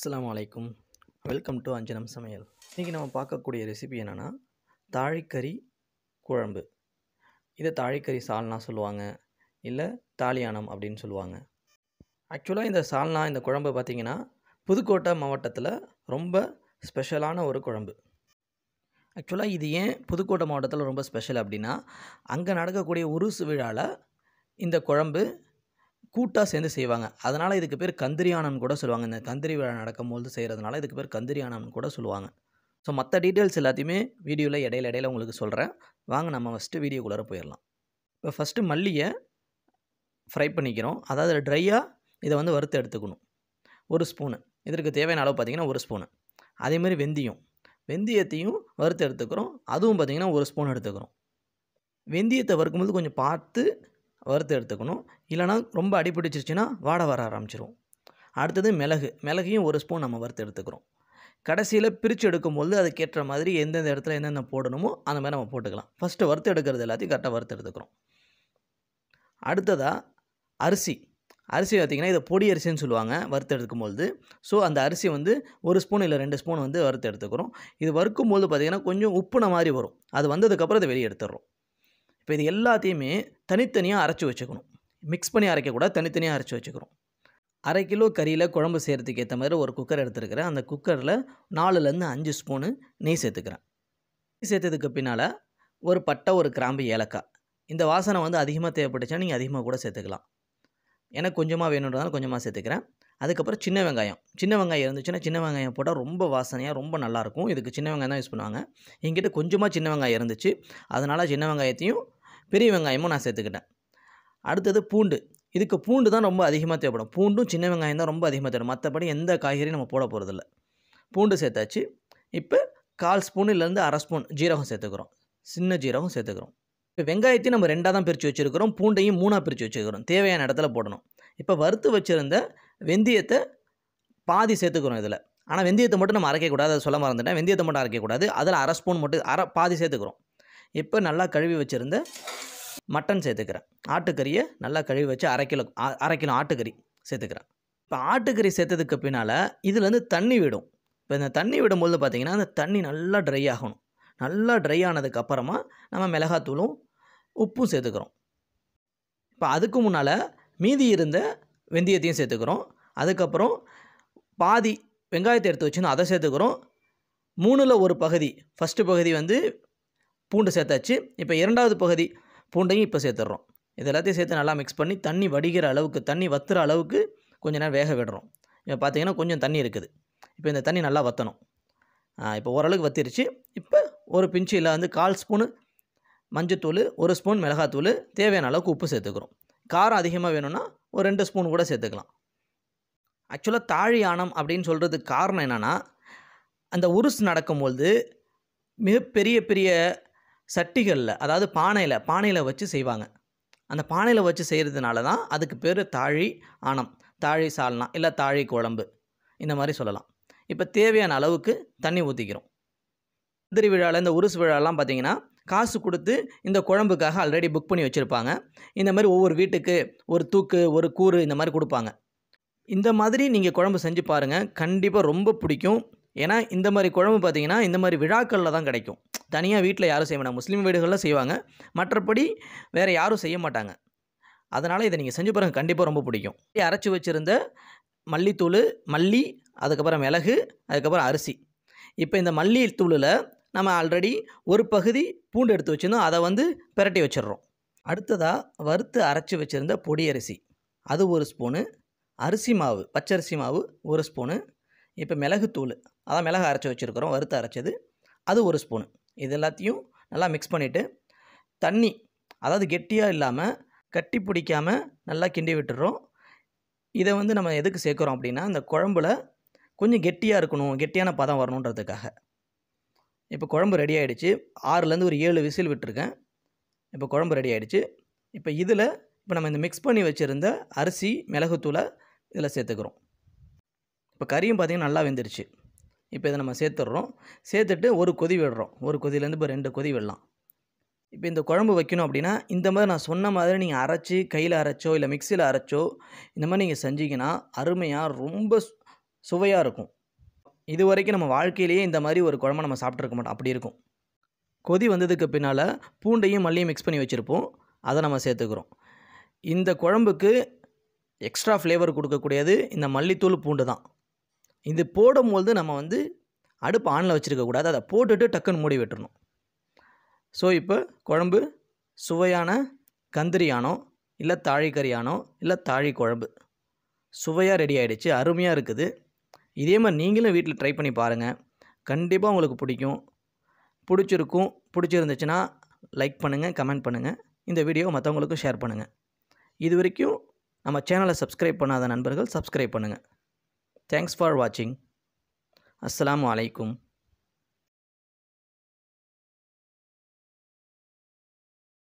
அஸ்ஸலாமு அலைக்கும். Welcome to அஞ்சனம் சமையல். இன்றைக்கி நம்ம பார்க்கக்கூடிய ரெசிபி என்னென்னா தாழிக்கறி குழம்பு. இதை தாழிக்கறி சால்னா சொல்லுவாங்க, இல்லை தாலி ஆனம் அப்படின்னு சொல்லுவாங்க. ஆக்சுவலாக இந்த சால்னா இந்த குழம்பு பார்த்திங்கன்னா புதுக்கோட்டை மாவட்டத்தில் ரொம்ப ஸ்பெஷலான ஒரு குழம்பு. ஆக்சுவலாக இது ஏன் புதுக்கோட்டை மாவட்டத்தில் ரொம்ப ஸ்பெஷல் அப்படின்னா, அங்கே நடக்கக்கூடிய உருசு விழாவில் இந்த குழம்பு கூட்டாக சேர்ந்து செய்வாங்க. அதனால் இதுக்கு பேர் கந்திரி ஆனம்னு கூட சொல்லுவாங்க. இந்த கந்திரி விழா நடக்கும்போது செய்கிறதுனால இதுக்கு பேர் கந்திரி ஆனம்னு கூட சொல்லுவாங்க. ஸோ மற்ற டீட்டெயில்ஸ் எல்லாத்தையுமே வீடியோவில் இடையில உங்களுக்கு சொல்கிறேன். வாங்க நம்ம ஃபஸ்ட்டு வீடியோக்குள்ளே போயிடலாம். இப்போ ஃபஸ்ட்டு மல்லியை ஃப்ரை பண்ணிக்கிறோம். அதாவது ட்ரையாக இதை வந்து வறுத்து எடுத்துக்கணும். 1 ஸ்பூனு, இதற்கு தேவையான அளவு பார்த்திங்கன்னா 1 ஸ்பூனு. அதேமாதிரி வெந்தயத்தையும் வறுத்து எடுத்துக்கிறோம். அதுவும் பார்த்திங்கன்னா 1 ஸ்பூன் எடுத்துக்கிறோம். வெந்தயத்தை வறுக்கும்போது கொஞ்சம் பார்த்து வறுத்து எடுத்துக்கணும், இல்லைனா ரொம்ப அடிப்பிடிச்சிருச்சுன்னா வாடை வர ஆரம்பிச்சிடும். அடுத்தது மிளகையும் 1 ஸ்பூன் நம்ம வறுத்து எடுத்துக்கிறோம். கடைசியில் பிரித்து எடுக்கும்போது அதுக்கேற்ற மாதிரி எந்தெந்த இடத்துல என்னென்ன போடணுமோ அந்த மாதிரி நம்ம போட்டுக்கலாம். ஃபஸ்ட்டு வறுத்து எடுக்கிறது எல்லாத்தையும் கரெக்டாக வறுத்து எடுத்துக்கிறோம். அடுத்ததாக அரிசி பார்த்திங்கன்னா இதை பொடி அரிசின்னு சொல்லுவாங்க வறுத்து எடுக்கும்போது. ஸோ அந்த அரிசி வந்து 1 ஸ்பூன் இல்லை 2 ஸ்பூன் வந்து வறுத்து எடுத்துக்கிறோம். இது வறுக்கும்போது பார்த்திங்கன்னா கொஞ்சம் உப்புன மாதிரி வரும். அது வந்ததுக்கப்புறம் இதை வெளியே எடுத்துடுறோம். இப்போ இது எல்லாத்தையுமே தனித்தனியாக அரைச்சி வச்சுக்கணும். மிக்ஸ் பண்ணி அரைக்கக்கூடாது, தனித்தனியாக அரைச்சி வச்சுக்கிறோம். 1/2 கிலோ கறியில் குழம்பு செய்கிறதுக்கு ஏற்ற மாதிரி ஒரு குக்கர் எடுத்துருக்கிறேன். அந்த குக்கரில் 4லேருந்து 5 ஸ்பூனு நெய் சேர்த்துக்கிறேன். நெய் சேர்த்ததுக்கு பின்னால் ஒரு பட்டை, ஒரு கிராம்பு, ஏலக்காய். இந்த வாசனை வந்து அதிகமாக தேவைப்பட்டுச்சுன்னா நீங்கள் அதிகமாக கூட சேர்த்துக்கலாம். எனக்கு கொஞ்சமாக வேணுன்றதால கொஞ்சமாக சேர்த்துக்கிறேன். அதுக்கப்புறம் சின்ன வெங்காயம் இருந்துச்சுன்னா சின்ன வெங்காயம் போட்டால் ரொம்ப வாசனையாக ரொம்ப நல்லாயிருக்கும். இதுக்கு சின்ன வெங்காயம் தான் யூஸ் பண்ணுவாங்க. என்கிட்ட கொஞ்சமாக சின்ன வெங்காயம் இருந்துச்சு, அதனால் சின்ன வெங்காயத்தையும் பெரிய வெங்காயமும் நான் சேர்த்துக்கிட்டேன். அடுத்தது பூண்டு. இதுக்கு பூண்டு தான் ரொம்ப அதிகமாக தேவைப்படும். பூண்டும் சின்ன வெங்காயம் தான் ரொம்ப அதிகமாக தேவைப்படும். மற்றபடி எந்த காய்கறியும் நம்ம போட போகிறதில்ல. பூண்டு சேர்த்தாச்சு. இப்போ 1/4 ஸ்பூனிலேருந்து 1/2 ஸ்பூன் ஜீரகம் சேர்த்துக்கிறோம். சின்ன ஜீரகம் சேர்த்துக்கிறோம். இப்போ வெங்காயத்தையும் நம்ம 2ஆக தான் பிரித்து வச்சுருக்கிறோம். பூண்டையும் 3ஆக பிரித்து வச்சுக்கிறோம். தேவையான இடத்துல போடணும். இப்போ வறுத்து வச்சுருந்த வெந்தயத்தை பாதி சேர்த்துக்கிறோம் இதில். ஆனால் வெந்தயத்தை மட்டும் நம்ம அரைக்கக்கூடாது, அதை சொல்ல மறந்துட்டேன். வெந்தயத்தை மட்டும் அரைக்கக்கூடாது. அதில் 1/2 ஸ்பூன் மட்டும் பாதி சேர்த்துக்கிறோம். இப்போ நல்லா கழுவி வச்சுருந்த மட்டன் சேர்த்துக்கிறேன். ஆட்டுக்கறியை நல்லா கழுவி வச்சு 1/2 கிலோ ஆட்டுக்கறி சேர்த்துக்கிறேன். இப்போ ஆட்டுக்கறி சேர்த்ததுக்கு பின்னால் இதுலேருந்து தண்ணி விடும். இப்போ இந்த தண்ணி விடும்போது பார்த்திங்கன்னா அந்த தண்ணி நல்லா ட்ரை ஆகணும். நல்லா ட்ரை ஆனதுக்கப்புறமா நம்ம மிளகாத்தூளும் உப்பும் சேர்த்துக்கிறோம். இப்போ அதுக்கு முன்னால் மீதி இருந்த வெந்தயத்தையும் சேர்த்துக்கிறோம். அதுக்கப்புறம் பாதி வெங்காயத்தை எடுத்து வச்சுருந்தோம், அதை சேர்த்துக்கிறோம். 3ல் 1 பகுதி, ஃபஸ்ட்டு பகுதி வந்து பூண்டு சேர்த்தாச்சு. இப்போ 2வது பகுதி பூண்டையும் இப்போ சேர்த்துட்றோம். இது எல்லாத்தையும் சேர்த்து நல்லா மிக்ஸ் பண்ணி தண்ணி வடிகிற அளவுக்கு, தண்ணி வற்றுற அளவுக்கு கொஞ்சம் நேரம் வேக விடுறோம். இப்போ பார்த்திங்கன்னா கொஞ்சம் தண்ணி இருக்குது. இப்போ இந்த தண்ணி நல்லா வற்றணும். இப்போ ஓரளவுக்கு வற்றிருச்சு. இப்போ ஒரு பிஞ்சு இல்லை வந்து 1/4 ஸ்பூனு மஞ்சத்தூள், 1 ஸ்பூன் மிளகாத்தூள், தேவையான அளவுக்கு உப்பு சேர்த்துக்கிறோம். காரம் அதிகமாக வேணும்னா ஒரு 2 ஸ்பூன் கூட சேர்த்துக்கலாம். ஆக்சுவலாக தாழி ஆனம் அப்படின்னு சொல்கிறதுக்கு காரணம் என்னென்னா, அந்த உருஸ் நடக்கும்போது மிகப்பெரிய பெரிய சட்டிகளில், அதாவது பானையில் வச்சு செய்வாங்க. அந்த பானையில் வச்சு செய்கிறதுனால தான் அதுக்கு பேர் தாழி ஆனம், தாழி சால்னா, இல்லை தாழி குழம்பு, இந்த மாதிரி சொல்லலாம். இப்போ தேவையான அளவுக்கு தண்ணி ஊற்றிக்கிறோம். கந்திரி விழாவில், இந்த உருசு விழாலாம் பார்த்திங்கன்னா காசு கொடுத்து இந்த குழம்புக்காக ஆல்ரெடி புக் பண்ணி வச்சுருப்பாங்க. இந்த மாதிரி ஒவ்வொரு வீட்டுக்கு ஒரு தூக்கு, ஒரு கூறு இந்த மாதிரி கொடுப்பாங்க. இந்த மாதிரி நீங்கள் குழம்பு செஞ்சு பாருங்கள், கண்டிப்பாக ரொம்ப பிடிக்கும். ஏன்னா இந்த மாதிரி குழம்பு பார்த்திங்கன்னா இந்த மாதிரி விழாக்களில் தான் கிடைக்கும். தனியாக வீட்டில் யாரும் செய்ய மாட்டாங்க. முஸ்லீம் வீடுகளில் செய்வாங்க, மற்றபடி வேறு யாரும் செய்ய மாட்டாங்க. அதனால் இதை நீங்கள் செஞ்சு பாருங்கள், கண்டிப்பாக ரொம்ப பிடிக்கும். அரைச்சி வச்சுருந்த மல்லித்தூள், அதுக்கப்புறம் மிளகு, அதுக்கப்புறம் அரிசி. இப்போ இந்த மல்லித்தூளில் நம்ம ஆல்ரெடி ஒரு பகுதி பூண்டு எடுத்து வச்சுருந்தோம், அதை வந்து பிரட்டி வச்சிடுறோம். அடுத்ததாக வறுத்து அரைச்சி வச்சுருந்த பொடி அரிசி, அது 1 ஸ்பூனு. அரிசி மாவு, பச்சரிசி மாவு 1 ஸ்பூனு. இப்போ மிளகுத்தூள், அதான் மிளகு அரைச்சி வச்சுருக்கிறோம், வறுத்து அரைச்சது, அது 1 ஸ்பூனு. இது எல்லாத்தையும் நல்லா மிக்ஸ் பண்ணிவிட்டு தண்ணி, அதாவது கெட்டியாக இல்லாமல் கட்டி பிடிக்காமல் நல்லா கிண்டி விட்டுறோம். இதை வந்து நம்ம எதுக்கு சேர்க்குறோம் அப்படின்னா, இந்த குழம்புல கொஞ்சம் கெட்டியாக இருக்கணும், கெட்டியான பதம் வரணுன்றதுக்காக. இப்போ குழம்பு ரெடி ஆகிடுச்சு. 6லேருந்து ஒரு 7 விசில் விட்டுருக்கேன். இப்போ குழம்பு ரெடி ஆகிடுச்சு. இப்போ நம்ம இந்த மிக்ஸ் பண்ணி வச்சுருந்த அரிசி, மிளகுத்தூளை இதில் சேர்த்துக்கிறோம். இப்போ கறியும் பார்த்திங்கன்னா நல்லா வெந்துருச்சு. இப்போ இதை நம்ம சேர்த்துட்றோம். சேர்த்துட்டு ஒரு கொதி விடுறோம். ஒரு கொதியிலேருந்து இப்போ 2 கொதி விடலாம். இப்போ இந்த குழம்பு வைக்கணும் அப்படின்னா இந்த மாதிரி நான் சொன்ன மாதிரி நீங்கள் அரைச்சி கையில் அரைச்சோ இல்லை மிக்சியில் அரைச்சோ இந்த மாதிரி நீங்கள் செஞ்சீங்கன்னா அருமையாக ரொம்ப சுவையாக இருக்கும். இது வரைக்கும் நம்ம வாழ்க்கையிலேயே இந்த மாதிரி ஒரு குழம்பை நம்ம சாப்பிட்ருக்க மாட்டோம், அப்படி இருக்கும். கொதி வந்ததுக்கு பின்னால் பூண்டையும் மல்லியும் மிக்ஸ் பண்ணி வச்சுருப்போம், அதை நம்ம சேர்த்துக்கிறோம். இந்த குழம்புக்கு எக்ஸ்ட்ரா ஃப்ளேவர் கொடுக்கக்கூடியது இந்த மல்லித்தூள் பூண்டு தான். இது போடும்போது நம்ம அடுப்பு ஆனில் வச்சுருக்கக்கூடாது, அதை போட்டுட்டு டக்குன்னு மூடி விட்டுறணும். ஸோ இப்போ குழம்பு சுவையான கந்திரியானோ இல்லை தாழிக்கறியானோ இல்லை தாழி குழம்பு சுவையாக ரெடி ஆகிடுச்சு, அருமையாக இருக்குது. இதே மாதிரி நீங்களும் வீட்டில் ட்ரை பண்ணி பாருங்கள், கண்டிப்பாக உங்களுக்கு பிடிக்கும். பிடிச்சிருந்துச்சுன்னா லைக் பண்ணுங்கள், கமெண்ட் பண்ணுங்கள், இந்த வீடியோவை மற்றவங்களுக்கும் ஷேர் பண்ணுங்கள். இது வரைக்கும் நம்ம சேனலை சப்ஸ்கிரைப் பண்ணாத நண்பர்கள் சப்ஸ்கிரைப் பண்ணுங்கள். தேங்க்ஸ் ஃபார் வாட்சிங். அஸ்ஸலாமு அலைக்கும்.